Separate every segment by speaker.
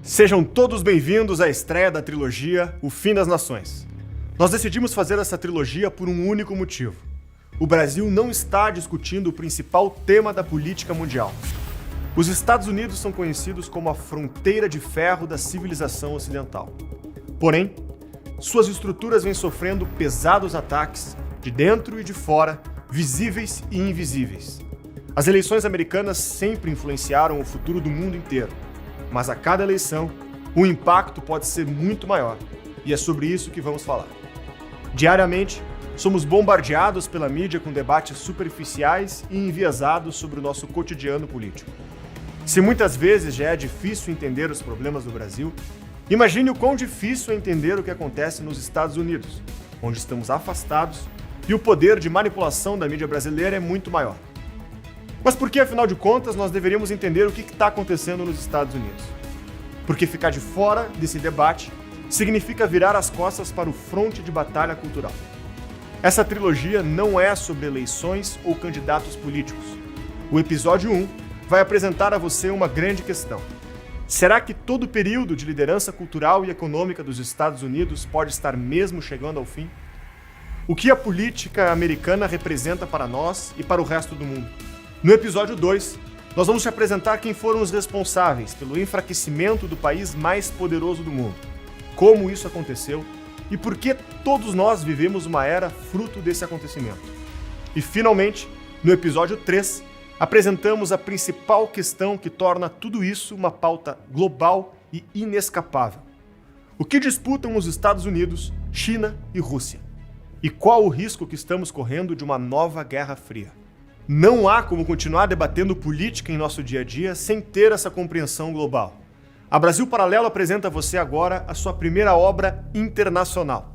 Speaker 1: Sejam todos bem-vindos à estreia da trilogia O Fim das Nações. Nós decidimos fazer essa trilogia por um único motivo. O Brasil não está discutindo o principal tema da política mundial. Os Estados Unidos são conhecidos como a fronteira de ferro da civilização ocidental. Porém, suas estruturas vêm sofrendo pesados ataques de dentro e de fora, visíveis e invisíveis. As eleições americanas sempre influenciaram o futuro do mundo inteiro, mas a cada eleição, o impacto pode ser muito maior, e é sobre isso que vamos falar. Diariamente, somos bombardeados pela mídia com debates superficiais e enviesados sobre o nosso cotidiano político. Se muitas vezes já é difícil entender os problemas do Brasil, imagine o quão difícil é entender o que acontece nos Estados Unidos, onde estamos afastados e o poder de manipulação da mídia brasileira é muito maior. Mas por que, afinal de contas, nós deveríamos entender o que está acontecendo nos Estados Unidos? Porque ficar de fora desse debate significa virar as costas para o fronte de batalha cultural. Essa trilogia não é sobre eleições ou candidatos políticos. O episódio 1 vai apresentar a você uma grande questão. Será que todo o período de liderança cultural e econômica dos Estados Unidos pode estar mesmo chegando ao fim? O que a política americana representa para nós e para o resto do mundo? No episódio 2, nós vamos te apresentar quem foram os responsáveis pelo enfraquecimento do país mais poderoso do mundo, como isso aconteceu e por que todos nós vivemos uma era fruto desse acontecimento. E, finalmente, no episódio 3, apresentamos a principal questão que torna tudo isso uma pauta global e inescapável. O que disputam os Estados Unidos, China e Rússia? E qual o risco que estamos correndo de uma nova Guerra Fria? Não há como continuar debatendo política em nosso dia a dia sem ter essa compreensão global. A Brasil Paralelo apresenta a você agora a sua primeira obra internacional.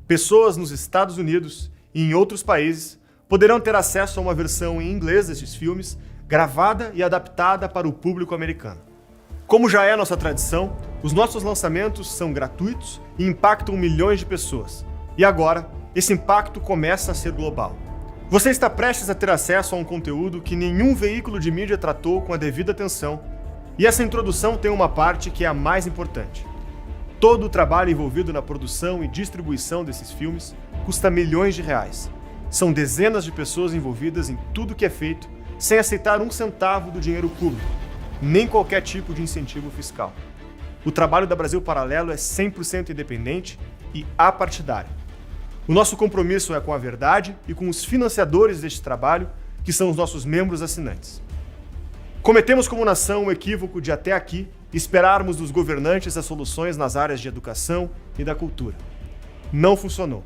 Speaker 1: Pessoas nos Estados Unidos e em outros países poderão ter acesso a uma versão em inglês desses filmes, gravada e adaptada para o público americano. Como já é nossa tradição, os nossos lançamentos são gratuitos e impactam milhões de pessoas. E agora, esse impacto começa a ser global. Você está prestes a ter acesso a um conteúdo que nenhum veículo de mídia tratou com a devida atenção, e essa introdução tem uma parte que é a mais importante. Todo o trabalho envolvido na produção e distribuição desses filmes custa milhões de reais. São dezenas de pessoas envolvidas em tudo que é feito, sem aceitar um centavo do dinheiro público, nem qualquer tipo de incentivo fiscal. O trabalho da Brasil Paralelo é 100% independente e apartidário. O nosso compromisso é com a verdade e com os financiadores deste trabalho, que são os nossos membros assinantes. Cometemos como nação o equívoco de até aqui esperarmos dos governantes as soluções nas áreas de educação e da cultura. Não funcionou.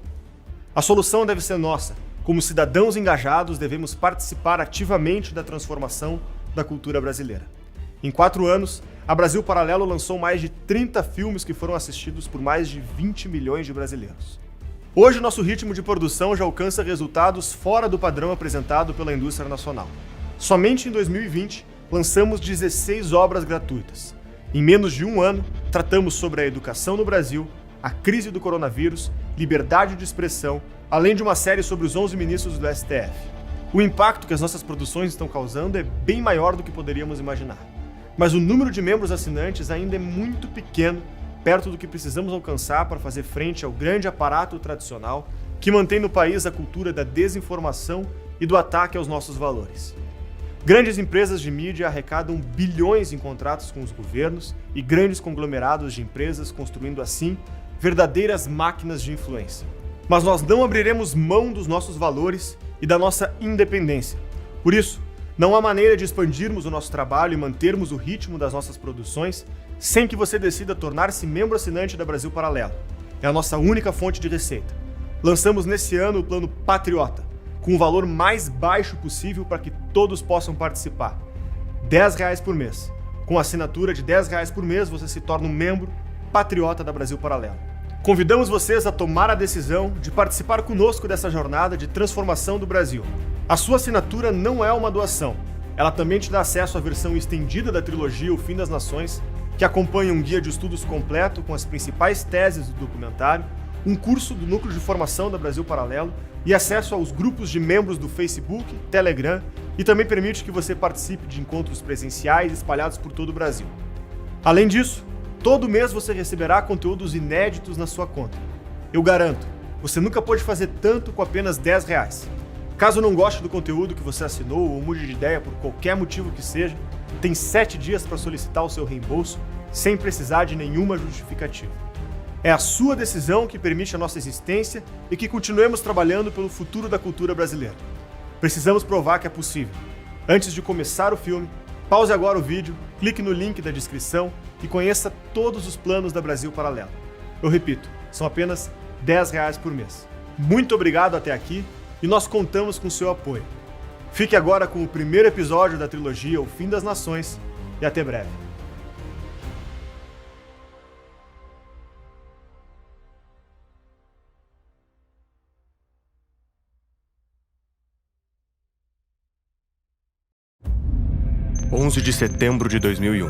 Speaker 1: A solução deve ser nossa. Como cidadãos engajados, devemos participar ativamente da transformação da cultura brasileira. Em 4 anos, a Brasil Paralelo lançou mais de 30 filmes que foram assistidos por mais de 20 milhões de brasileiros. Hoje, nosso ritmo de produção já alcança resultados fora do padrão apresentado pela indústria nacional. Somente em 2020, lançamos 16 obras gratuitas. Em menos de um ano, tratamos sobre a educação no Brasil, a crise do coronavírus, liberdade de expressão, além de uma série sobre os 11 ministros do STF. O impacto que as nossas produções estão causando é bem maior do que poderíamos imaginar. Mas o número de membros assinantes ainda é muito pequeno, perto do que precisamos alcançar para fazer frente ao grande aparato tradicional que mantém no país a cultura da desinformação e do ataque aos nossos valores. Grandes empresas de mídia arrecadam bilhões em contratos com os governos e grandes conglomerados de empresas construindo assim verdadeiras máquinas de influência. Mas nós não abriremos mão dos nossos valores e da nossa independência. Por isso, não há maneira de expandirmos o nosso trabalho e mantermos o ritmo das nossas produções sem que você decida tornar-se membro assinante da Brasil Paralelo. É a nossa única fonte de receita. Lançamos nesse ano o plano Patriota, com o valor mais baixo possível para que todos possam participar. R$10 por mês. Com a assinatura de R$10 por mês, você se torna um membro patriota da Brasil Paralelo. Convidamos vocês a tomar a decisão de participar conosco dessa jornada de transformação do Brasil. A sua assinatura não é uma doação. Ela também te dá acesso à versão estendida da trilogia O Fim das Nações, que acompanha um guia de estudos completo com as principais teses do documentário, um curso do Núcleo de Formação da Brasil Paralelo e acesso aos grupos de membros do Facebook, Telegram e também permite que você participe de encontros presenciais espalhados por todo o Brasil. Além disso, Todo mês você receberá conteúdos inéditos na sua conta. Eu garanto, você nunca pôde fazer tanto com apenas R$10. Caso não goste do conteúdo que você assinou ou mude de ideia por qualquer motivo que seja, tem 7 dias para solicitar o seu reembolso sem precisar de nenhuma justificativa. É a sua decisão que permite a nossa existência e que continuemos trabalhando pelo futuro da cultura brasileira. Precisamos provar que é possível. Antes de começar o filme, pause agora o vídeo, clique no link da descrição e conheça todos os planos da Brasil Paralelo. Eu repito, são apenas R$10 por mês. Muito obrigado até aqui e nós contamos com seu apoio. Fique agora com o primeiro episódio da trilogia O Fim das Nações e até breve. – 11 de setembro de 2001.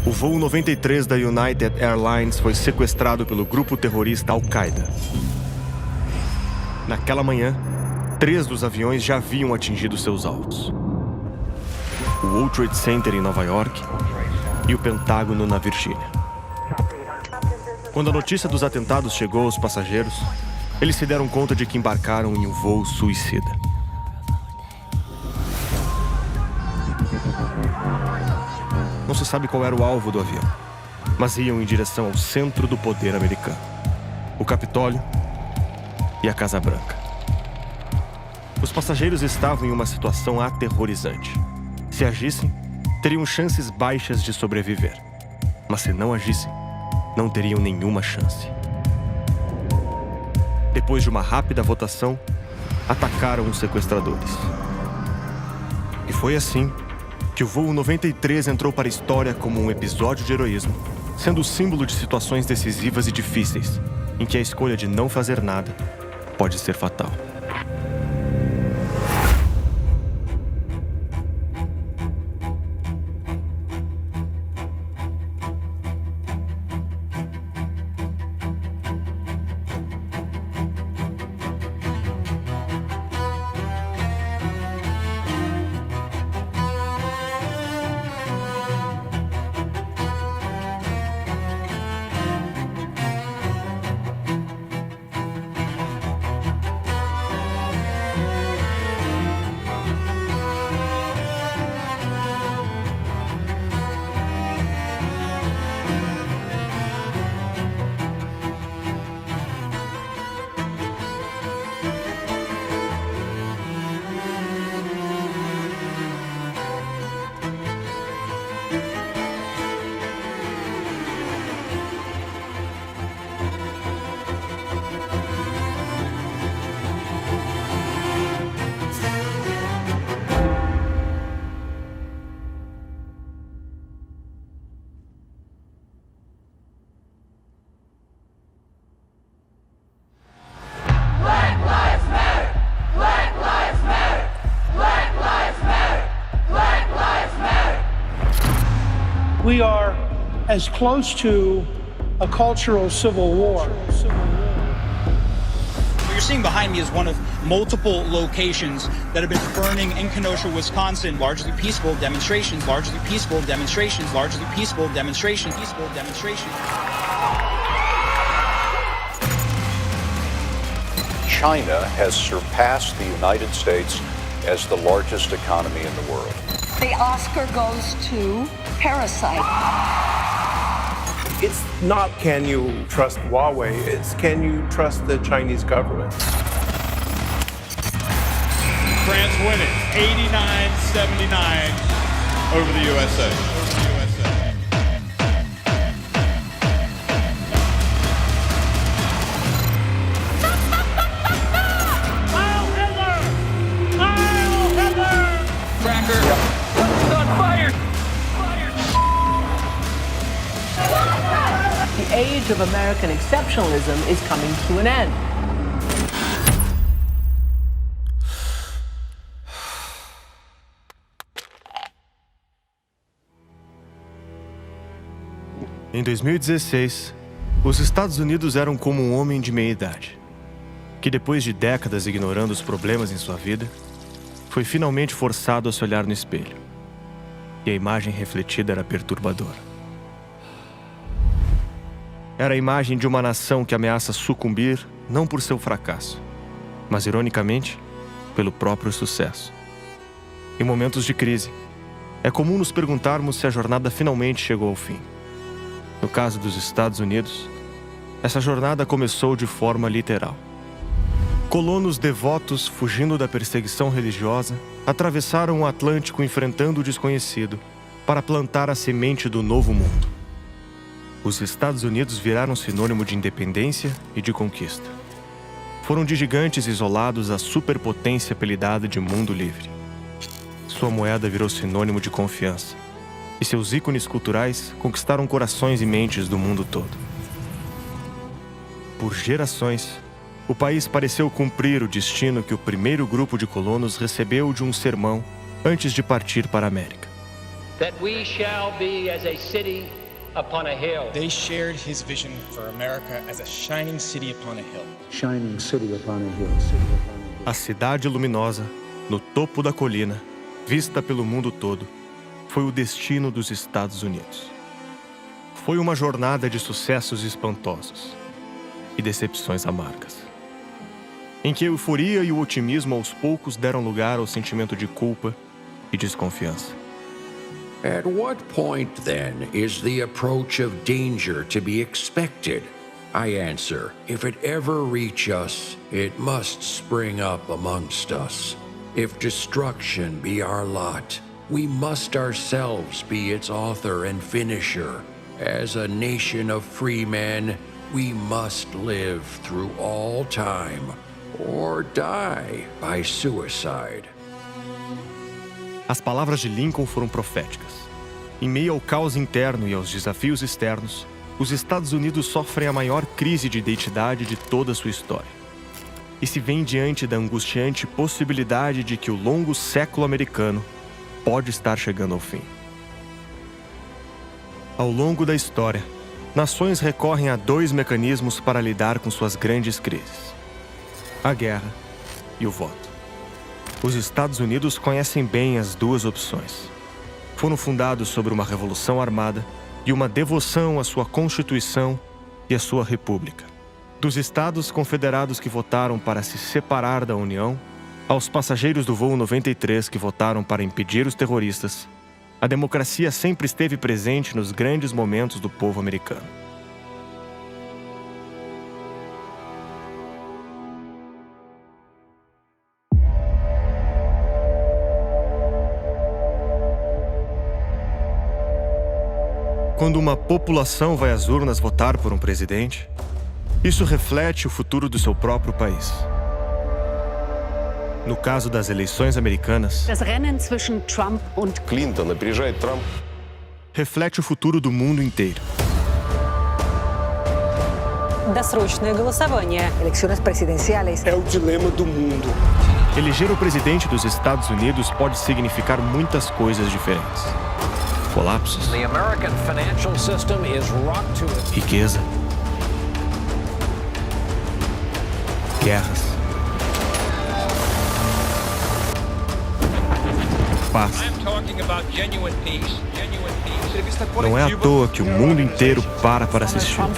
Speaker 1: O voo 93 da United Airlines foi sequestrado pelo grupo terrorista Al-Qaeda. Naquela manhã, 3 dos aviões já haviam atingido seus alvos: o World Trade Center em Nova York e o Pentágono na Virgínia. Quando a notícia dos atentados chegou aos passageiros, eles se deram conta de que embarcaram em um voo suicida. Não se sabe qual era o alvo do avião, mas iam em direção ao centro do poder americano: o Capitólio e a Casa Branca. Os passageiros estavam em uma situação aterrorizante. Se agissem, teriam chances baixas de sobreviver. Mas se não agissem, não teriam nenhuma chance. Depois de uma rápida votação, atacaram os sequestradores. E foi assim que o voo 93 entrou para a história como um episódio de heroísmo, sendo o símbolo de situações decisivas e difíceis, em que a escolha de não fazer nada pode ser fatal.
Speaker 2: We are as close to a cultural civil war.
Speaker 3: What you're seeing behind me is one of multiple locations that have been burning in Kenosha, Wisconsin. Largely peaceful demonstrations, largely peaceful demonstrations, largely peaceful demonstrations, peaceful demonstrations.
Speaker 4: China has surpassed the United States as the largest economy in the world.
Speaker 5: The Oscar goes to Parasite.
Speaker 6: It's not can you trust Huawei, it's can you trust the Chinese government.
Speaker 7: France winning 89-79 over the USA.
Speaker 8: The age of American exceptionalism is coming to an end.
Speaker 1: Em 2016, os Estados Unidos eram como um homem de meia-idade, que depois de décadas ignorando os problemas em sua vida, foi finalmente forçado a se olhar no espelho. E a imagem refletida era perturbadora. Era a imagem de uma nação que ameaça sucumbir não por seu fracasso, mas, ironicamente, pelo próprio sucesso. Em momentos de crise, é comum nos perguntarmos se a jornada finalmente chegou ao fim. No caso dos Estados Unidos, essa jornada começou de forma literal. Colonos devotos, fugindo da perseguição religiosa, atravessaram o Atlântico enfrentando o desconhecido para plantar a semente do novo mundo. Os Estados Unidos viraram sinônimo de independência e de conquista. Foram de gigantes isolados a superpotência apelidada de mundo livre. Sua moeda virou sinônimo de confiança, e seus ícones culturais conquistaram corações e mentes do mundo todo. Por gerações, o país pareceu cumprir o destino que o primeiro grupo de colonos recebeu de um sermão antes de partir para a América.
Speaker 9: That we shall be as a city upon a hill.
Speaker 10: They shared his vision for America as a shining city upon a hill.
Speaker 11: Shining city upon a hill.
Speaker 1: A cidade luminosa, no topo da colina, vista pelo mundo todo, foi o destino dos Estados Unidos. Foi uma jornada de sucessos espantosos e decepções amargas, em que a euforia e o otimismo aos poucos deram lugar ao sentimento de culpa e desconfiança.
Speaker 12: At what point, then, is the approach of danger to be expected? I answer, if it ever reach us, it must spring up amongst us. If destruction be our lot, we must ourselves be its author and finisher. As a nation of free men, we must live through all time, or die by suicide.
Speaker 1: As palavras de Lincoln foram proféticas. Em meio ao caos interno e aos desafios externos, os Estados Unidos sofrem a maior crise de identidade de toda a sua história. E se vêem diante da angustiante possibilidade de que o longo século americano pode estar chegando ao fim. Ao longo da história, nações recorrem a dois mecanismos para lidar com suas grandes crises: a guerra e o voto. Os Estados Unidos conhecem bem as duas opções. Foram fundados sobre uma revolução armada e uma devoção à sua Constituição e à sua República. Dos Estados Confederados que votaram para se separar da União, aos passageiros do voo 93 que votaram para impedir os terroristas, a democracia sempre esteve presente nos grandes momentos do povo americano. Quando uma população vai às urnas votar por um presidente, isso reflete o futuro do seu próprio país. No caso das eleições americanas,
Speaker 5: Das Rennen zwischen Trump und
Speaker 6: Clinton опережает Trump.
Speaker 1: reflete o futuro do mundo inteiro.
Speaker 13: Досрочное голосование.
Speaker 8: Elecciones presidenciales.
Speaker 6: É o dilema do mundo.
Speaker 1: Eleger o presidente dos Estados Unidos pode significar muitas coisas diferentes. Colapsos,
Speaker 9: The American financial system is rocked to its
Speaker 1: riqueza, guerras, paz.
Speaker 9: I'm talking about genuine peace.
Speaker 1: Não é à toa que o mundo inteiro para assistir.
Speaker 14: A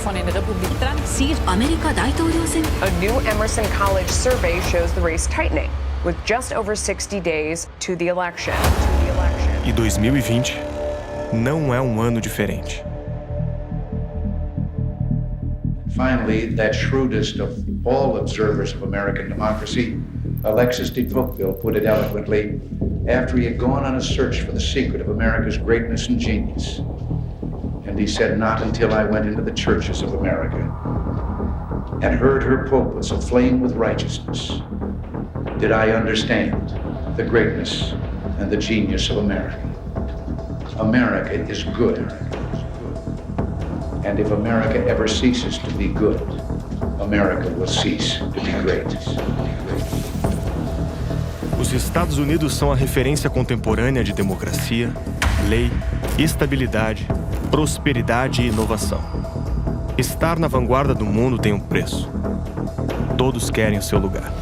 Speaker 14: new Emerson College survey shows the race tightening, with just over 60 days to the election.
Speaker 1: E 2020 não é um ano diferente.
Speaker 15: Finally, that shrewdest of all observers of American democracy, Alexis de Tocqueville, put it eloquently after he had gone on a search for the secret of America's greatness and genius. And he said, "Not until I went into the churches of America and heard her pulpits aflame with righteousness did I understand the greatness and the genius of America. America is good. And if America ever ceases to be good, America will cease to be great."
Speaker 1: Os Estados Unidos são a referência contemporânea de democracia, lei, estabilidade, prosperidade e inovação. Estar na vanguarda do mundo tem um preço. Todos querem o seu lugar.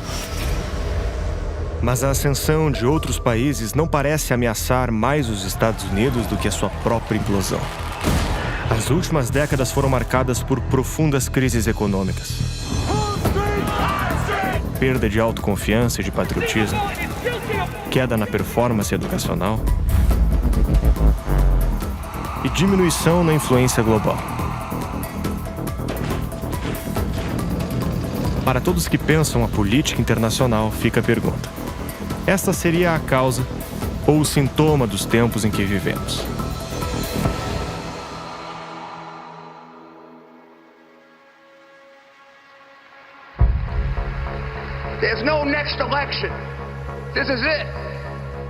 Speaker 1: Mas a ascensão de outros países não parece ameaçar mais os Estados Unidos do que a sua própria implosão. As últimas décadas foram marcadas por profundas crises econômicas. Perda de autoconfiança e de patriotismo, queda na performance educacional e diminuição na influência global. Para todos que pensam a política internacional, fica a pergunta: esta seria a causa ou o sintoma dos tempos em que vivemos?
Speaker 16: There's no next election. This is it.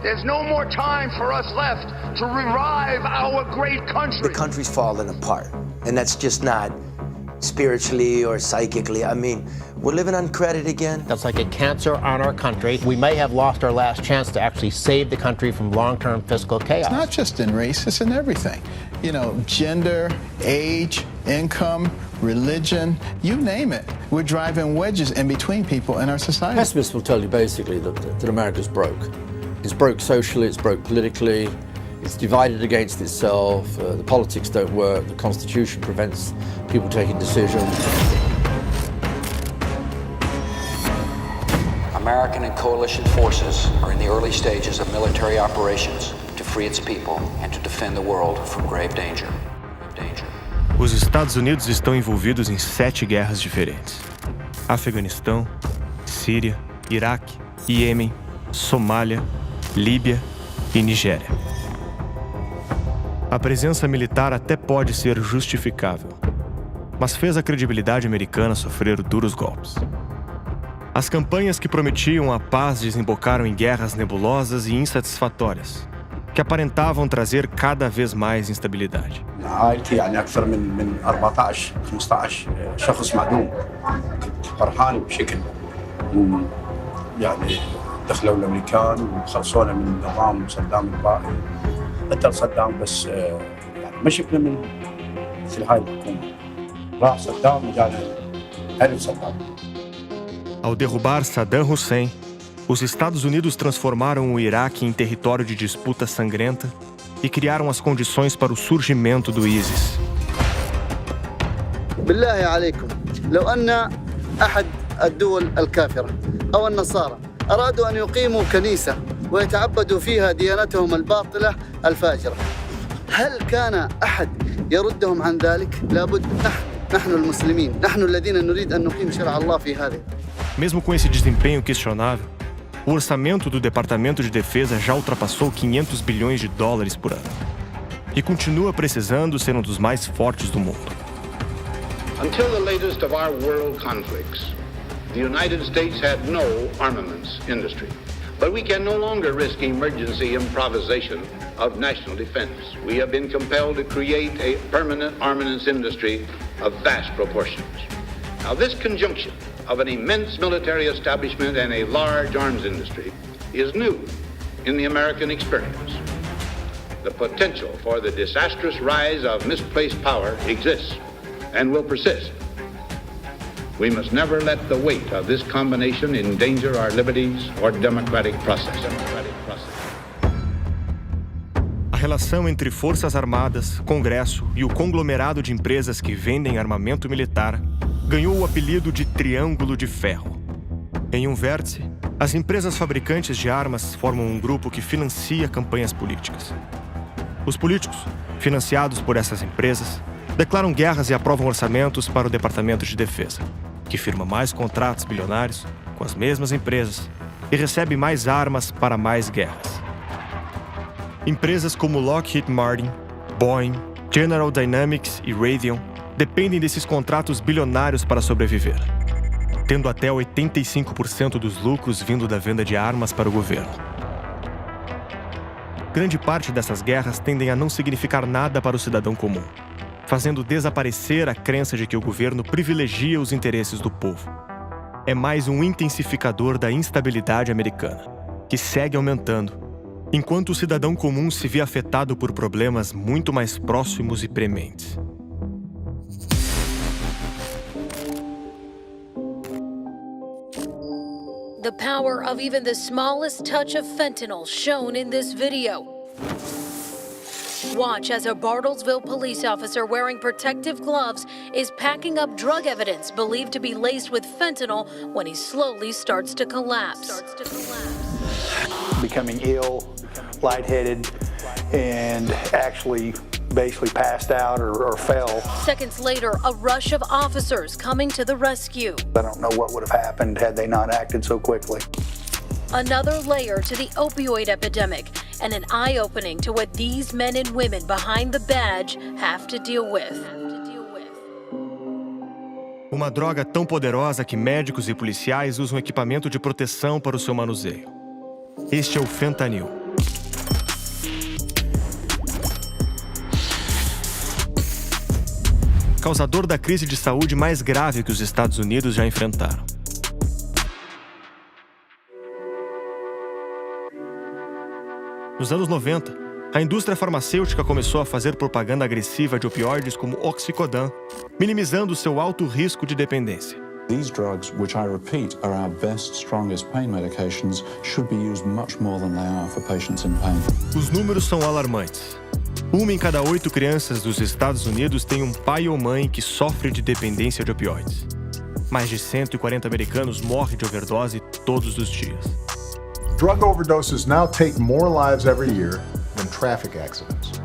Speaker 16: There's no more time for us left to revive our great country.
Speaker 17: The country's falling apart, and that's just not spiritually or psychically. I mean, we're living on credit again.
Speaker 18: That's like a cancer on our country. We may have lost our last chance to actually save the country from long-term fiscal chaos.
Speaker 19: It's not just in race, it's in everything. You know, gender, age, income, religion, you name it. We're driving wedges in between people in our society.
Speaker 20: Pessimists will tell you basically that America's broke. It's broke socially, it's broke politically, it's divided against itself, the politics don't work, the Constitution prevents people taking decisions.
Speaker 21: American and coalition forces are in the early stages of military operations to free its people and to defend the world from grave danger.
Speaker 1: Os Estados Unidos estão envolvidos em 7 guerras diferentes: Afeganistão, Síria, Iraque, Iêmen, Somália, Líbia e Nigéria. A presença militar até pode ser justificável, mas fez a credibilidade americana sofrer duros golpes. As campanhas que prometiam a paz desembocaram em guerras nebulosas e insatisfatórias, que aparentavam trazer cada vez mais instabilidade.
Speaker 22: عائلتي يعني أكثر من 14 15 شخص معدوم. كنت فرحان بشكل يعني دخلوا الأمريكان وخلصونا من نظام صدام البائد. قتل صدام بس يعني ما شفنا من مثل هاي الحكومة. راح صدام وقال هل صدام.
Speaker 1: Ao derrubar Saddam Hussein, os Estados Unidos transformaram o Iraque em território de disputa sangrenta e criaram as condições para o surgimento do ISIS.
Speaker 23: بالله عليكم لو أن أحد الدول الكافرة أو النصارى أرادوا أن يقيموا كنيسة ويتعبدوا فيها ديانتهم الباطلة الفاجرة هل كان أحد يردهم عن ذلك؟ لابد نحن المسلمين نحن الذين نريد أن نقيم شرع الله في هذه.
Speaker 1: Mesmo com esse desempenho questionável, o orçamento do Departamento de Defesa já ultrapassou 500 bilhões de dólares por ano e continua precisando ser um dos mais fortes do mundo.
Speaker 24: Until the latest of our world conflicts, the United States had no armaments industry. But we can no longer risk emergency improvisation of national defense. We have been compelled to create a permanent armaments industry of vast proportions. Now, this conjunction of an immense military establishment and a large arms industry is new in the American experience. The potential for the disastrous rise of misplaced power exists and will persist. We must never let the weight of this combination endanger our liberties or democratic process.
Speaker 1: A relação entre Forças Armadas, Congresso e o conglomerado de empresas que vendem armamento militar ganhou o apelido de Triângulo de Ferro. Em um vértice, as empresas fabricantes de armas formam um grupo que financia campanhas políticas. Os políticos, financiados por essas empresas, declaram guerras e aprovam orçamentos para o Departamento de Defesa, que firma mais contratos bilionários com as mesmas empresas e recebe mais armas para mais guerras. Empresas como Lockheed Martin, Boeing, General Dynamics e Raytheon dependem desses contratos bilionários para sobreviver, tendo até 85% dos lucros vindo da venda de armas para o governo. Grande parte dessas guerras tendem a não significar nada para o cidadão comum, fazendo desaparecer a crença de que o governo privilegia os interesses do povo. É mais um intensificador da instabilidade americana, que segue aumentando, enquanto o cidadão comum se vê afetado por problemas muito mais próximos e prementes.
Speaker 25: The power of even the smallest touch of fentanyl shown in this video.
Speaker 2: Watch as a Bartlesville police officer wearing protective gloves is packing up drug evidence believed to be laced with fentanyl when he slowly starts to collapse.
Speaker 3: Becoming ill, lightheaded, and actually basically passed out or fell.
Speaker 2: Seconds later, a rush of officers coming to the rescue.
Speaker 3: I don't know what would have happened had they not acted so quickly.
Speaker 2: Another layer to the opioid epidemic and an eye-opening to what these men and women behind the badge have to deal with.
Speaker 1: Uma droga tão poderosa que médicos e policiais usam equipamento de proteção para o seu manuseio. Este é o fentanil. Causador da crise de saúde mais grave que os Estados Unidos já enfrentaram. Nos anos 90, a indústria farmacêutica começou a fazer propaganda agressiva de opioides como Oxycodone, minimizando seu alto risco de dependência.
Speaker 11: These drugs, which I repeat are our best, strongest pain medications, should be used much more than they are for patients in pain.
Speaker 1: Os números são alarmantes. 1 em cada 8 crianças dos Estados Unidos tem um pai ou mãe que sofre de dependência de opioides. Mais de 140 americanos morrem de overdose todos os dias.
Speaker 4: Drug overdoses now take more lives every year than traffic accidents.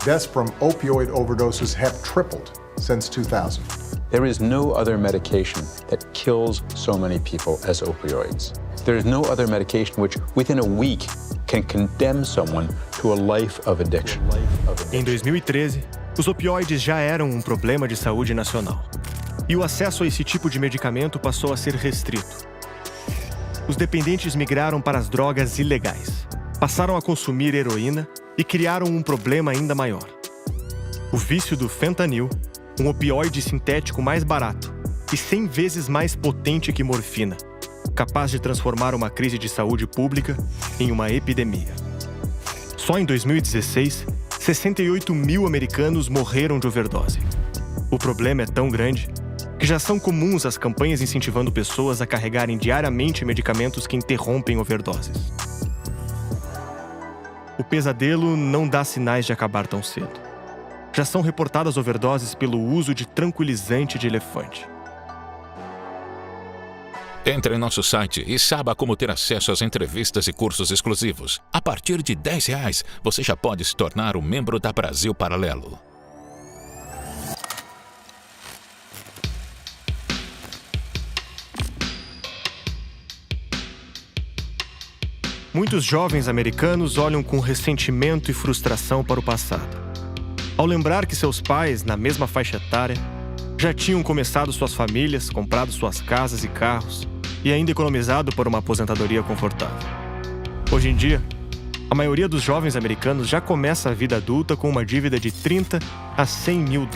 Speaker 4: Deaths from opioid overdoses have tripled since 2000.
Speaker 7: There is no other medication that kills so many people as opioids. There is no other medication which, within a week, can condemn someone to a life of addiction.
Speaker 1: Em 2013, os opioides já eram um problema de saúde nacional. E o acesso a esse tipo de medicamento passou a ser restrito. Os dependentes migraram para as drogas ilegais, passaram a consumir heroína e criaram um problema ainda maior. O vício do fentanil, um opioide sintético mais barato e 100 vezes mais potente que morfina, capaz de transformar uma crise de saúde pública em uma epidemia. Só em 2016, 68 mil americanos morreram de overdose. O problema é tão grande que já são comuns as campanhas incentivando pessoas a carregarem diariamente medicamentos que interrompem overdoses. O pesadelo não dá sinais de acabar tão cedo. Já são reportadas overdoses pelo uso de tranquilizante de elefante.
Speaker 25: Entre em nosso site e saiba como ter acesso às entrevistas e cursos exclusivos. A partir de R$10, você já pode se tornar um membro da Brasil Paralelo.
Speaker 1: Muitos jovens americanos olham com ressentimento e frustração para o passado. Ao lembrar que seus pais, na mesma faixa etária, já tinham começado suas famílias, comprado suas casas e carros e ainda economizado para uma aposentadoria confortável. Hoje em dia, a maioria dos jovens americanos já começa a vida adulta com uma dívida de $30 a $100 mil.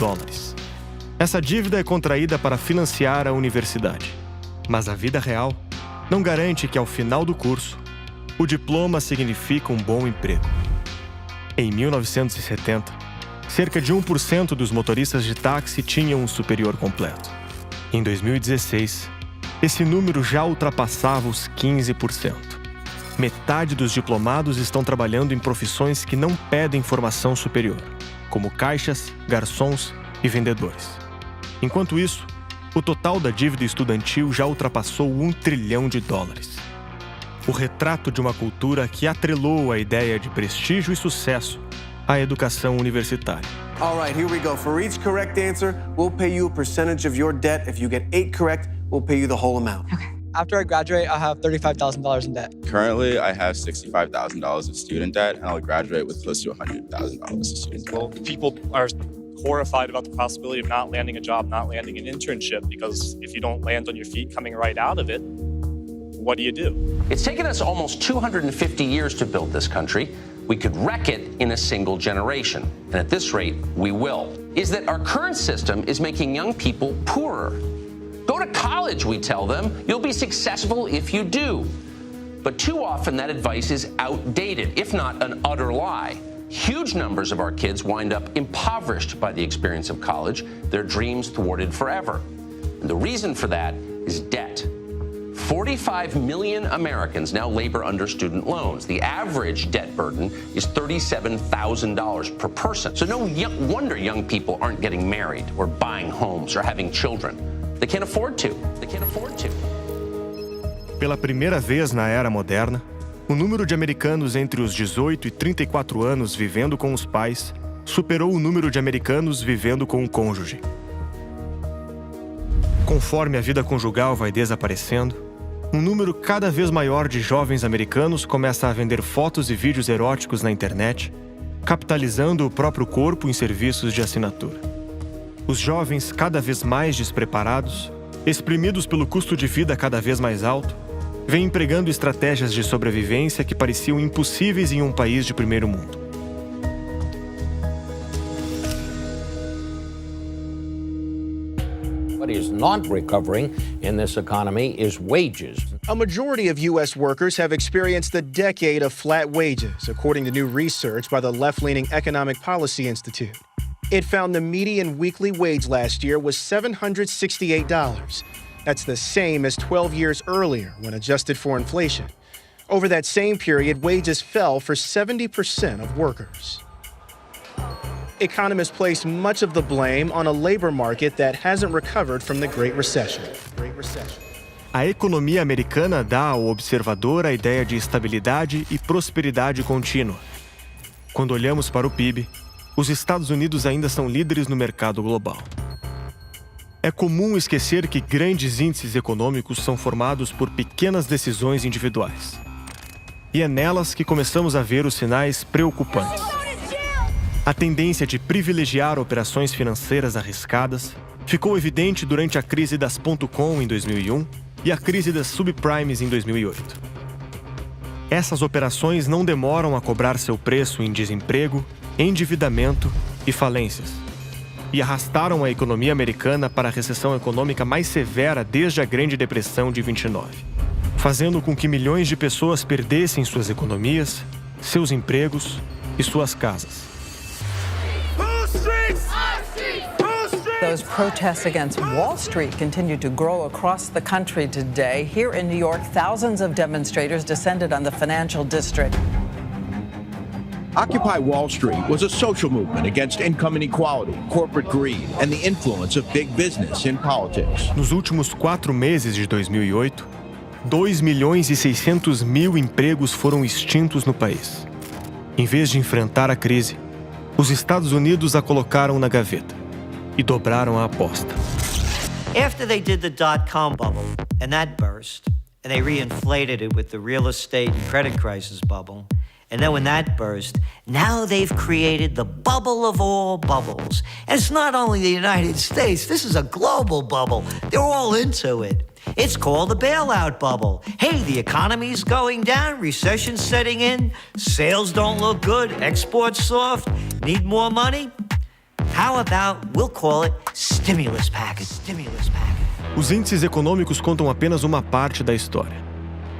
Speaker 1: Essa dívida é contraída para financiar a universidade. Mas a vida real não garante que, ao final do curso, o diploma significa um bom emprego. Em 1970, cerca de 1% dos motoristas de táxi tinham um superior completo. Em 2016, esse número já ultrapassava os 15%. Metade dos diplomados estão trabalhando em profissões que não pedem formação superior, como caixas, garçons e vendedores. Enquanto isso, o total da dívida estudantil já ultrapassou $1 trilhão. O retrato de uma cultura que atrelou a ideia de prestígio e sucesso à educação universitária.
Speaker 26: All right, here we go. For each correct answer, we'll pay you a percentage of your debt. If you get 8 correct, we'll pay you the whole amount. Okay.
Speaker 27: After I graduate, I'll have $35,000 in debt.
Speaker 28: Currently, I have $65,000 of student debt, and I'll graduate with close to $100,000 of student debt.
Speaker 29: People are horrified about the possibility of not landing a job, not landing an internship, because if you don't land on your feet coming right out of it, what do you do?
Speaker 21: It's taken us almost 250 years to build this country. We could wreck it in a single generation, and at this rate, we will. Is that our current system is making young people poorer. Go to college, we tell them. You'll be successful if you do. But too often that advice is outdated, if not an utter lie. Huge numbers of our kids wind up impoverished by the experience of college, their dreams thwarted forever. And the reason for that is debt. 45 million Americans now labor under student loans. The average debt burden is $37,000 per person. So no wonder young people aren't getting married or buying homes or having children. They can't afford to. They can't afford to.
Speaker 1: Pela primeira vez na era moderna, o número de americanos entre os 18 e 34 anos vivendo com os pais superou o número de americanos vivendo com o cônjuge. Conforme a vida conjugal vai desaparecendo, um número cada vez maior de jovens americanos começa a vender fotos e vídeos eróticos na internet, capitalizando o próprio corpo em serviços de assinatura. Os jovens cada vez mais despreparados, exprimidos pelo custo de vida cada vez mais alto, vêm empregando estratégias de sobrevivência que pareciam impossíveis em um país de primeiro mundo.
Speaker 5: What is not recovering in this economy is wages.
Speaker 6: A majority of U.S. workers have experienced a decade of flat wages, according to new research by the left-leaning Economic Policy Institute. It found the median weekly wage last year was $768. That's the same as 12 years earlier when adjusted for inflation. Over that same period, wages fell for 70% of workers. Economists place much of the blame on a labor market that hasn't recovered from the Great Recession.
Speaker 1: A economia americana dá ao observador a ideia de estabilidade e prosperidade contínua. Quando olhamos para o PIB, os Estados Unidos ainda são líderes no mercado global. É comum esquecer que grandes índices econômicos são formados por pequenas decisões individuais. E é nelas que começamos a ver os sinais preocupantes. A tendência de privilegiar operações financeiras arriscadas ficou evidente durante a crise das .com em 2001 e a crise das subprimes em 2008. Essas operações não demoram a cobrar seu preço em desemprego, endividamento e falências, e arrastaram a economia americana para a recessão econômica mais severa desde a Grande Depressão de 29, fazendo com que milhões de pessoas perdessem suas economias, seus empregos e suas casas.
Speaker 8: Those protests against Wall Street continue to grow across the country today. Here in New York, thousands of demonstrators descended on the financial district.
Speaker 9: Occupy Wall Street was a social movement against income inequality, corporate greed, and the influence of big business in politics.
Speaker 1: Nos últimos 4 meses de 2008, 2.600.000 empregos foram extintos no país. Em vez de enfrentar a crise, os Estados Unidos a colocaram na gaveta e dobraram a aposta.
Speaker 10: After they did the dot-com bubble and that burst, and they reinflated it with the real estate and credit crisis bubble, and then when that burst, now they've created the bubble of all bubbles. And it's not only the United States, this is a global bubble. They're all into it. It's called the bailout bubble. Hey, the economy's going down, recession's setting in, sales don't look good, exports soft, need more money? How about we'll call it stimulus package, stimulus package.
Speaker 1: Os índices econômicos contam apenas uma parte da história,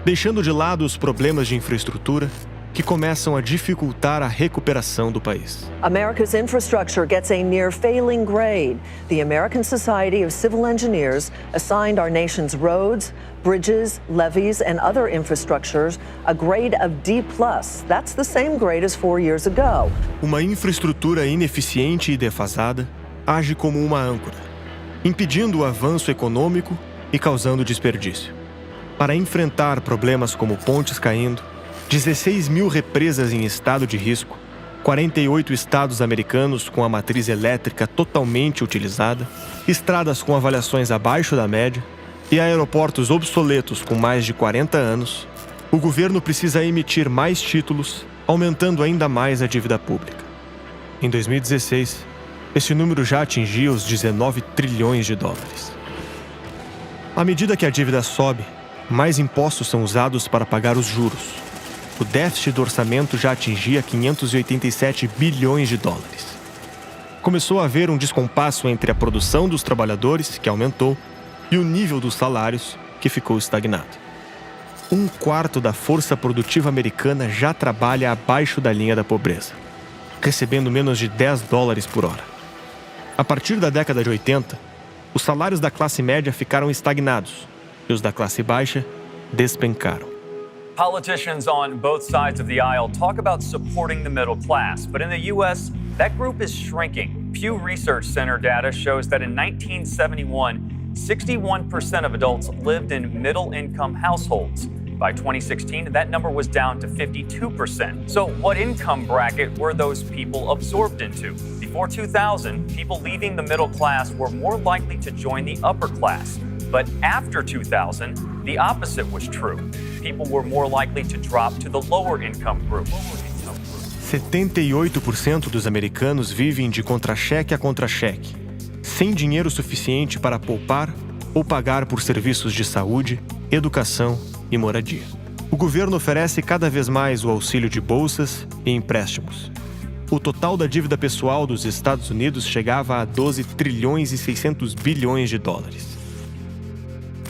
Speaker 1: deixando de lado os problemas de infraestrutura que começam a dificultar a recuperação do país.
Speaker 12: America's infrastructure gets a near-failing grade. The American Society of Civil Engineers assigned our nation's roads, bridges, levees, and other infrastructures a grade of D+. That's the same grade as 4 years ago.
Speaker 1: Uma infraestrutura ineficiente e defasada age como uma âncora, impedindo o avanço econômico e causando desperdício. Para enfrentar problemas como pontes caindo, 16.000 represas em estado de risco, 48 estados americanos com a matriz elétrica totalmente utilizada, estradas com avaliações abaixo da média e aeroportos obsoletos com mais de 40 anos, o governo precisa emitir mais títulos, aumentando ainda mais a dívida pública. Em 2016, esse número já atingia os 19 trilhões de dólares. À medida que a dívida sobe, mais impostos são usados para pagar os juros. O déficit do orçamento já atingia 587 bilhões de dólares. Começou a haver um descompasso entre a produção dos trabalhadores, que aumentou, e o nível dos salários, que ficou estagnado. 1/4 da força produtiva americana já trabalha abaixo da linha da pobreza, recebendo menos de $10 por hora. A partir da década de 80, os salários da classe média ficaram estagnados e os da classe baixa
Speaker 13: despencaram.
Speaker 14: Politicians on both sides of the aisle talk about supporting the middle class, but in the U.S., that group is shrinking. Pew Research Center data shows that in 1971, 61% of adults lived in middle-income households. By 2016, that number was down to 52%. So what income bracket were those people absorbed into? Before 2000, people leaving the middle class were more likely to join the upper class. But after 2000, the opposite was true. People were more likely to drop to the lower income group.
Speaker 1: 78% dos americanos vivem de contra-cheque a contra-cheque, sem dinheiro suficiente para poupar ou pagar por serviços de saúde, educação e moradia. O governo oferece cada vez mais o auxílio de bolsas e empréstimos. O total da dívida pessoal dos Estados Unidos chegava a 12 trilhões e 600 bilhões de dólares.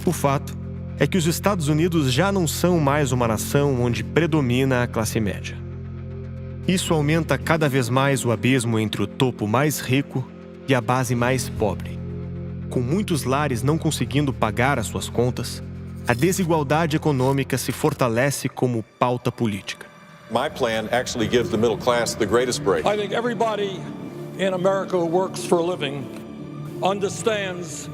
Speaker 1: O fato é que os Estados Unidos já não são mais uma nação onde predomina a classe média. Isso aumenta cada vez mais o abismo entre o topo mais rico e a base mais pobre. Com muitos lares não conseguindo pagar as suas contas, a desigualdade econômica se fortalece como pauta política.
Speaker 15: My plan actually gives the middle class the greatest break.
Speaker 16: I think everybody in America who works for a living understands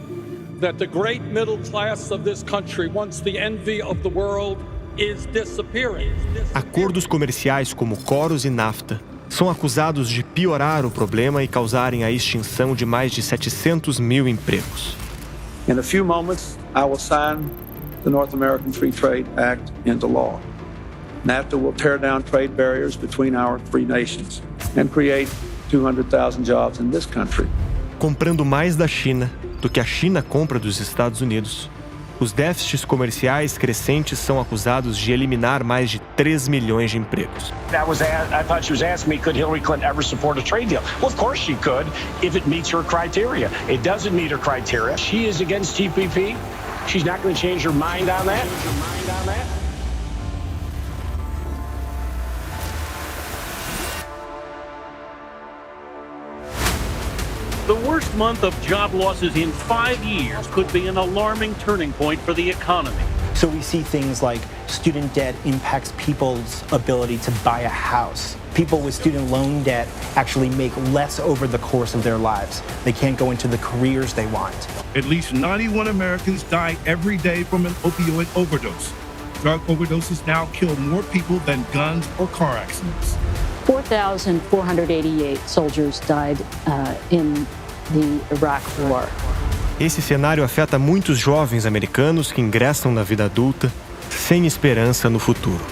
Speaker 16: that the great middle class of this country, once the envy of the world, is disappearing.
Speaker 1: Acordos comerciais como Coros e NAFTA são acusados de piorar o problema e causarem a extinção de mais de 700 mil empregos.
Speaker 17: In a few moments, I will sign the North American Free Trade Act into law. NAFTA will tear down trade barriers between our free nations and create 200,000 jobs in this country.
Speaker 1: Comprando mais da China do que a China compra dos Estados Unidos, os déficits comerciais crescentes são acusados de eliminar mais de 3 milhões de empregos.
Speaker 18: I thought she was asking me, could Hillary Clinton ever support a trade deal? Well, of course she could, if it meets her criteria. It doesn't meet her criteria. She is against TPP. She's not going to change her mind on that.
Speaker 19: The worst month of job losses in 5 years could be an alarming turning point for the economy.
Speaker 20: So we see things like student debt impacts people's ability to buy a house. People with student loan debt actually make less over the course of their lives. They can't go into the careers they want.
Speaker 9: At least 91 Americans die every day from an opioid overdose. Drug overdoses now kill more people than guns or car accidents.
Speaker 22: 4,488 soldiers died in the Iraq War.
Speaker 1: Esse cenário afeta muitos jovens americanos que ingressam na vida adulta sem esperança no futuro.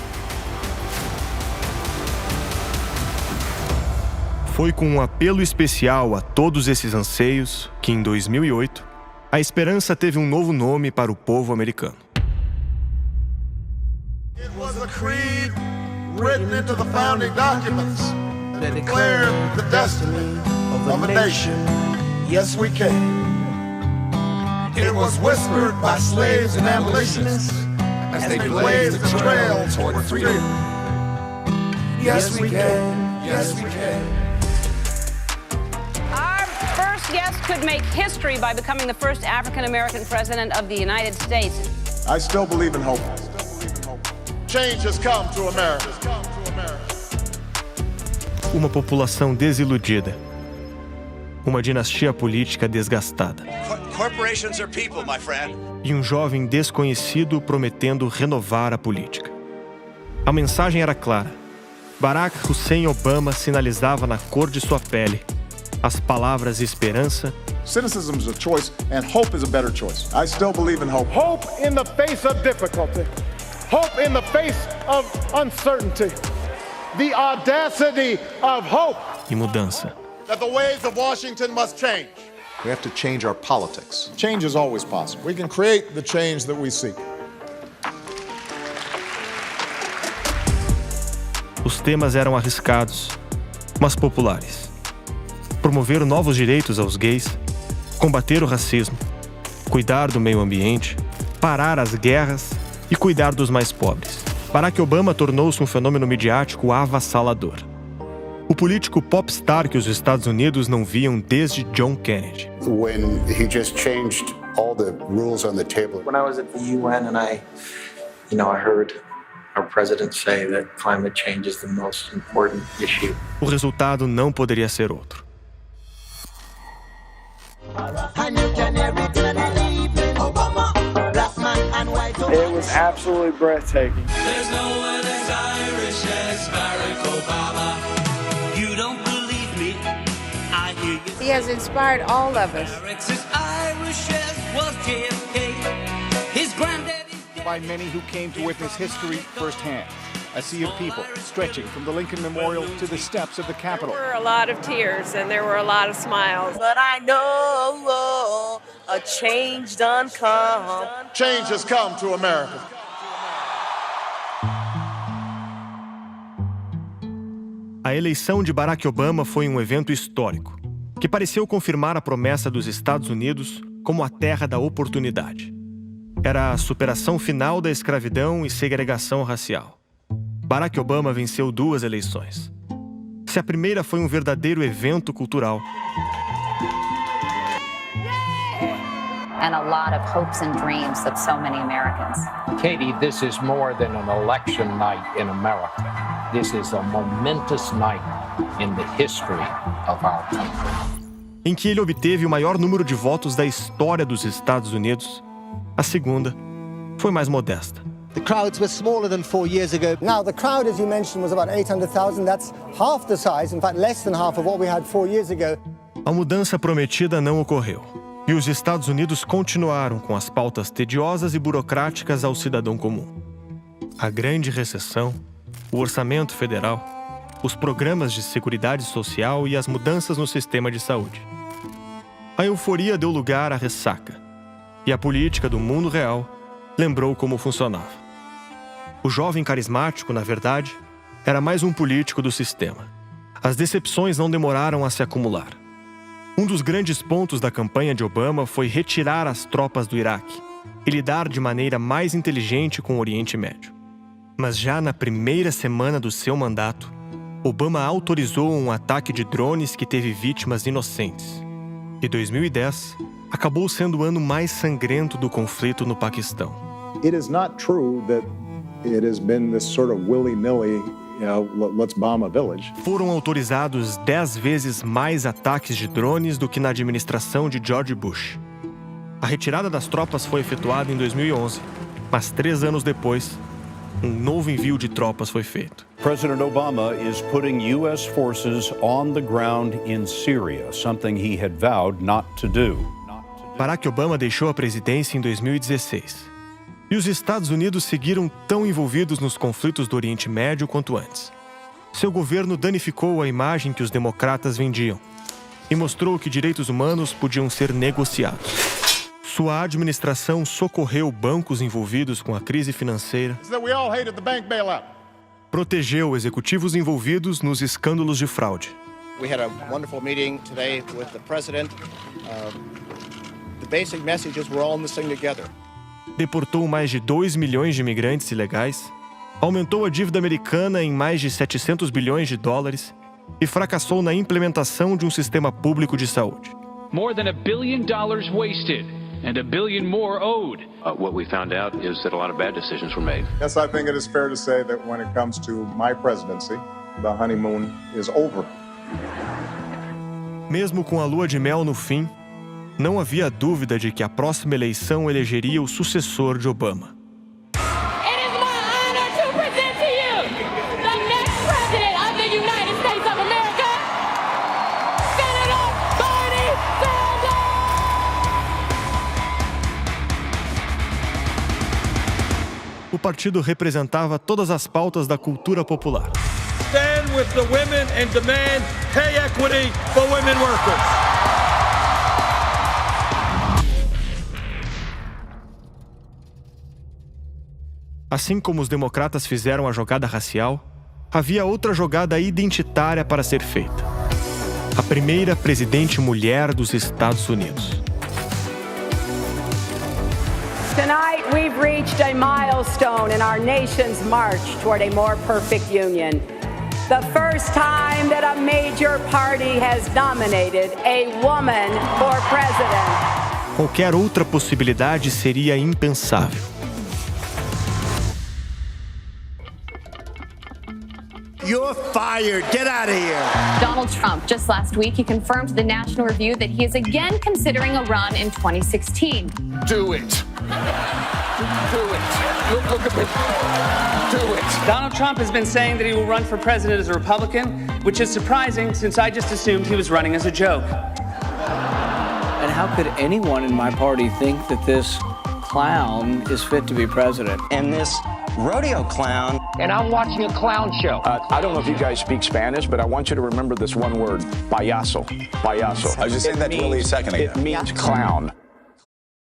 Speaker 1: Foi com um apelo especial a todos esses anseios que, em 2008, a esperança teve um novo nome para o povo americano.
Speaker 30: It was a creed written into the founding documents that declared the destiny of a nation. Yes, we can. It was whispered by slaves and abolitionists as they blazed the trail toward freedom. Yes, we can. Yes, we can.
Speaker 31: Our first guest could make history by becoming the first African-American president of the United States.
Speaker 4: I still believe in hope.
Speaker 30: Change has come to America.
Speaker 1: Uma população desiludida. Uma dinastia política desgastada.
Speaker 32: Corporations are people, my friend.
Speaker 1: E um jovem desconhecido prometendo renovar a política. A mensagem era clara. Barack Hussein Obama sinalizava na cor de sua pele as palavras esperança.
Speaker 4: Cynicism is a choice and hope is a better choice. I still believe in hope.
Speaker 30: Hope in the face of difficulty. Hope in the face of uncertainty. The audacity of hope.
Speaker 1: E mudança.
Speaker 30: That the ways of Washington must change.
Speaker 4: We have to change our politics. Change is always possible. We can create the change that we seek.
Speaker 1: Os temas eram arriscados, mas populares. Promover novos direitos aos gays, combater o racismo, cuidar do meio ambiente, parar as guerras e cuidar dos mais pobres. Barack Obama tornou-se um fenômeno midiático avassalador. O político popstar que os Estados Unidos não viam desde John Kennedy.
Speaker 24: When he just changed all the rules on the table.
Speaker 33: When I was at the UN and I
Speaker 2: I heard our president say that climate change is the most important issue.
Speaker 1: O resultado não poderia ser outro.
Speaker 3: It was absolutely breathtaking.
Speaker 7: There's no one as Irish as Barack Obama. You don't believe me? I hear you.
Speaker 11: He has inspired all of us.
Speaker 7: Eric's as Irish as was JFK. His granddaddy's
Speaker 13: by many who came to witness history firsthand. A sea of people stretching from the Lincoln Memorial to the steps of the Capitol.
Speaker 11: There were a lot of tears and there were a lot of smiles. But I know a change done come.
Speaker 30: Change has come to America.
Speaker 1: A eleição de Barack Obama foi um evento histórico, que pareceu confirmar a promessa dos Estados Unidos como a terra da oportunidade. Era a superação final da escravidão e segregação racial. Barack Obama venceu 2 eleições. Se a primeira foi um verdadeiro evento cultural,
Speaker 21: and a lot of hopes and dreams of so many Americans.
Speaker 5: Katie, this is more than an election night in America. This is a momentous night in the history of our country.
Speaker 1: Em que ele obteve o maior número de votos da história dos Estados Unidos, a segunda foi mais modesta.
Speaker 23: The crowds were smaller than 4 years ago. Now, the crowd, as you mentioned, was about 800,000. That's half the size, in fact, less than half of what we had 4 years ago.
Speaker 1: A mudança prometida não ocorreu. E os Estados Unidos continuaram com as pautas tediosas e burocráticas ao cidadão comum. A grande recessão, o orçamento federal, os programas de seguridade social e as mudanças no sistema de saúde. A euforia deu lugar à ressaca. E a política do mundo real lembrou como funcionava. O jovem carismático, na verdade, era mais um político do sistema. As decepções não demoraram a se acumular. Um dos grandes pontos da campanha de Obama foi retirar as tropas do Iraque e lidar de maneira mais inteligente com o Oriente Médio. Mas já na primeira semana do seu mandato, Obama autorizou um ataque de drones que teve vítimas inocentes. E 2010 acabou sendo o ano mais sangrento do conflito no Paquistão.
Speaker 4: It is not true that it has been this sort of willy-nilly, let's bomb a village.
Speaker 1: Foram autorizados 10 vezes mais ataques de drones do que na administração de George Bush. A retirada das tropas foi efetuada em 2011, mas 3 anos depois, um novo envio de tropas foi feito.
Speaker 25: President Obama is putting U.S. forces on the ground in Syria, something he had vowed not to do.
Speaker 1: Barack Obama deixou a presidência em 2016. E os Estados Unidos seguiram tão envolvidos nos conflitos do Oriente Médio quanto antes. Seu governo danificou a imagem que os democratas vendiam e mostrou que direitos humanos podiam ser negociados. Sua administração socorreu bancos envolvidos com a crise financeira, protegeu executivos envolvidos nos escândalos de fraude.
Speaker 26: We had a wonderful meeting today with the president. The basic messages we're all in this thing together.
Speaker 1: Deportou mais de 2 milhões de imigrantes ilegais, aumentou a dívida americana em mais de 700 bilhões de dólares e fracassou na implementação de um sistema público de saúde.
Speaker 19: More than $1 billion wasted and $1 billion more owed.
Speaker 27: What we found out is that a lot of bad decisions were made.
Speaker 4: Yes, I think it is fair to say that when it comes to my presidency, the honeymoon is over.
Speaker 1: Mesmo com a lua de mel no fim, não havia dúvida de que a próxima eleição elegeria o sucessor de Obama.
Speaker 7: It is my honor to present to you the next president of the United States of America, Senator Bernie Sanders.
Speaker 1: O partido representava todas as pautas da cultura popular.
Speaker 16: Stand with the women and demand pay equity for women workers.
Speaker 1: Assim como os democratas fizeram a jogada racial, havia outra jogada identitária para ser feita. A primeira presidente mulher dos Estados Unidos.
Speaker 31: Tonight, we've reached a milestone in our nation's march toward a more perfect union. The first time that a major party has nominated a woman for president.
Speaker 1: Qualquer outra possibilidade seria impensável.
Speaker 6: fired. Get out of here.
Speaker 21: Donald Trump, just last week, he confirmed to the National Review that he is again considering a run in 2016.
Speaker 6: Do it. Do it. Look at me. Do it.
Speaker 8: Donald Trump has been saying that he will run for president as a Republican, which is surprising since I just assumed he was running as a joke.
Speaker 9: And how could anyone in my party think that this clown is fit to be president?
Speaker 10: And this rodeo clown.
Speaker 9: And I'm watching a clown show.
Speaker 13: I don't know if you guys speak Spanish, but I want you to remember this one word, payaso. Payaso.
Speaker 12: I was just saying that really a second ago.
Speaker 13: It means clown.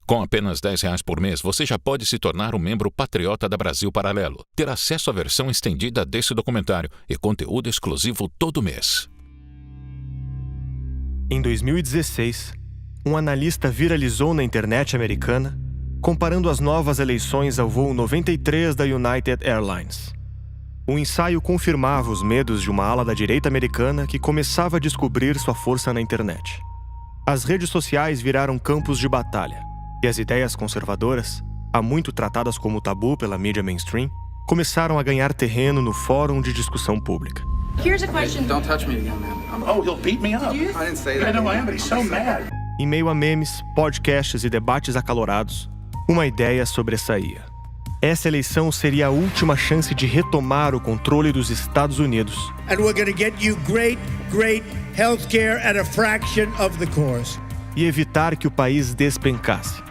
Speaker 14: Com apenas R$10 por mês, você já pode se tornar um membro patriota da Brasil Paralelo, ter acesso à versão estendida desse documentário e conteúdo exclusivo todo mês.
Speaker 1: Em 2016, um analista viralizou na internet americana comparando as novas eleições ao voo 93 da United Airlines. O ensaio confirmava os medos de uma ala da direita americana que começava a descobrir sua força na internet. As redes sociais viraram campos de batalha, e as ideias conservadoras, há muito tratadas como tabu pela mídia mainstream, começaram a ganhar terreno no fórum de discussão pública.
Speaker 15: Here's a question.
Speaker 12: Don't touch me again, man. Oh, he'll beat me up. I didn't say that. I know I am, but he's so mad.
Speaker 1: Em meio a memes, podcasts e debates acalorados, uma ideia sobressaía. Essa eleição seria a última chance de retomar o controle dos Estados Unidos.
Speaker 6: And we're going to get you great health care at a fraction of the cost.
Speaker 1: E evitar que o país despencasse.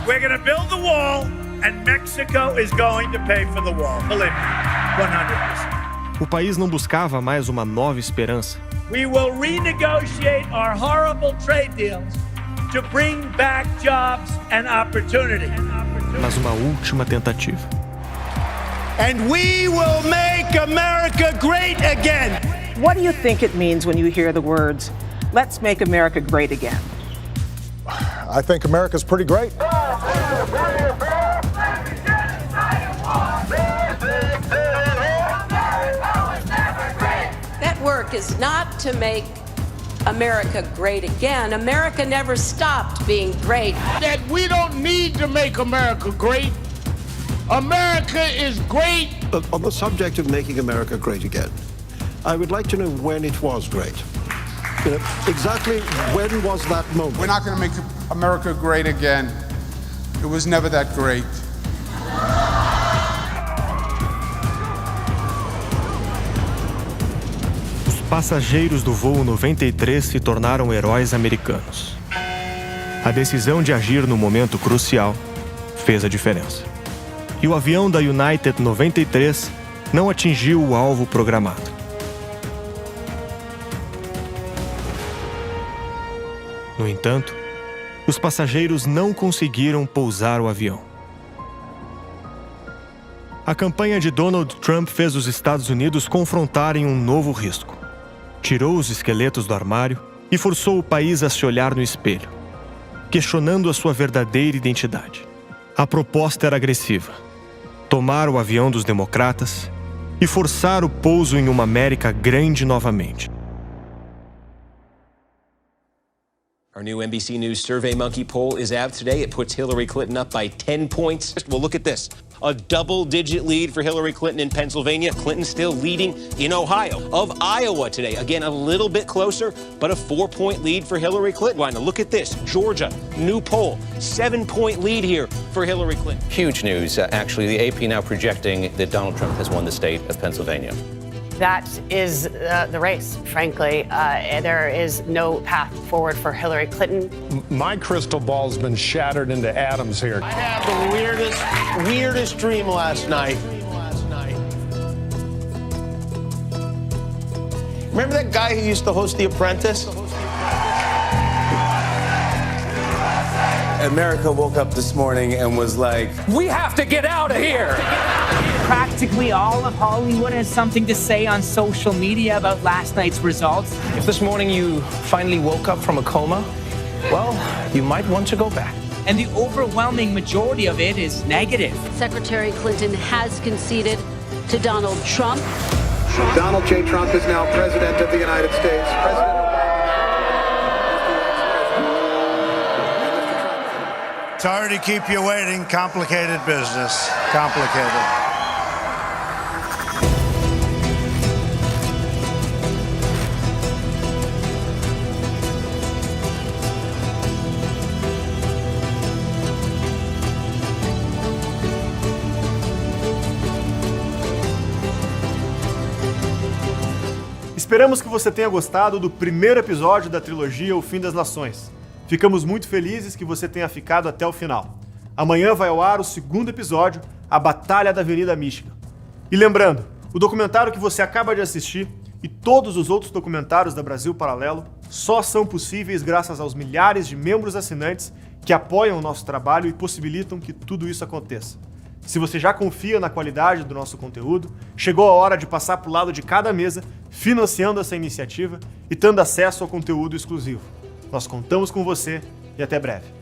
Speaker 6: We're going to build the wall and Mexico is going to pay for the wall. Believe me, 100%.
Speaker 1: O país não buscava mais uma nova esperança.
Speaker 6: We will renegotiate our horrible trade deals to bring back jobs and opportunity.
Speaker 1: Mas uma última tentativa.
Speaker 6: And we will make America great again.
Speaker 11: What do you think it means when you hear the words, "Let's make America great again"?
Speaker 4: I think America's pretty great.
Speaker 31: That work is not to make America great again. America never stopped being great.
Speaker 30: That we don't need to make America great. America is great.
Speaker 17: On the subject of making America great again, I would like to know when it was great. Exactly when was that moment?
Speaker 30: We're not going to make America great again. It was never that great.
Speaker 1: Os passageiros do voo 93 se tornaram heróis americanos. A decisão de agir no momento crucial fez a diferença. E o avião da United 93 não atingiu o alvo programado. No entanto, os passageiros não conseguiram pousar o avião. A campanha de Donald Trump fez os Estados Unidos confrontarem um novo risco. Tirou os esqueletos do armário e forçou o país a se olhar no espelho, questionando a sua verdadeira identidade. A proposta era agressiva: tomar o avião dos democratas e forçar o pouso em uma América grande novamente.
Speaker 18: Our new NBC News SurveyMonkey poll is out today. It puts Hillary Clinton up by 10 points. Well, look at this. A double-digit lead for Hillary Clinton in Pennsylvania. Clinton still leading in Ohio. Of Iowa today, again, a little bit closer, but a 4-point lead for Hillary Clinton. Now, look at this. Georgia, new poll, 7-point lead here for Hillary Clinton.
Speaker 27: Huge news. Actually, the AP now projecting that Donald Trump has won the state of Pennsylvania.
Speaker 11: That is the race, frankly. There is no path forward for Hillary Clinton.
Speaker 17: My crystal ball's been shattered into atoms here.
Speaker 6: I had the weirdest dream last night. Remember that guy who used to host The Apprentice?
Speaker 20: America woke up this morning and was like,
Speaker 9: we have to get out of here.
Speaker 28: Practically all of Hollywood has something to say on social media about last night's results.
Speaker 9: If this morning you finally woke up from a coma, well, you might want to go back.
Speaker 28: And the overwhelming majority of it is negative.
Speaker 31: Secretary Clinton has conceded to Donald Trump.
Speaker 24: Donald J. Trump is now President of the United States.
Speaker 30: Sorry to keep you waiting. Complicated business. Complicated.
Speaker 1: Esperamos que você tenha gostado do primeiro episódio da trilogia O Fim das Nações. Ficamos muito felizes que você tenha ficado até o final. Amanhã vai ao ar o segundo episódio, A Batalha da Avenida Michigan. E lembrando, o documentário que você acaba de assistir e todos os outros documentários da Brasil Paralelo só são possíveis graças aos milhares de membros assinantes que apoiam o nosso trabalho e possibilitam que tudo isso aconteça. Se você já confia na qualidade do nosso conteúdo, chegou a hora de passar para o lado de cada mesa, financiando essa iniciativa e tendo acesso ao conteúdo exclusivo. Nós contamos com você e até breve.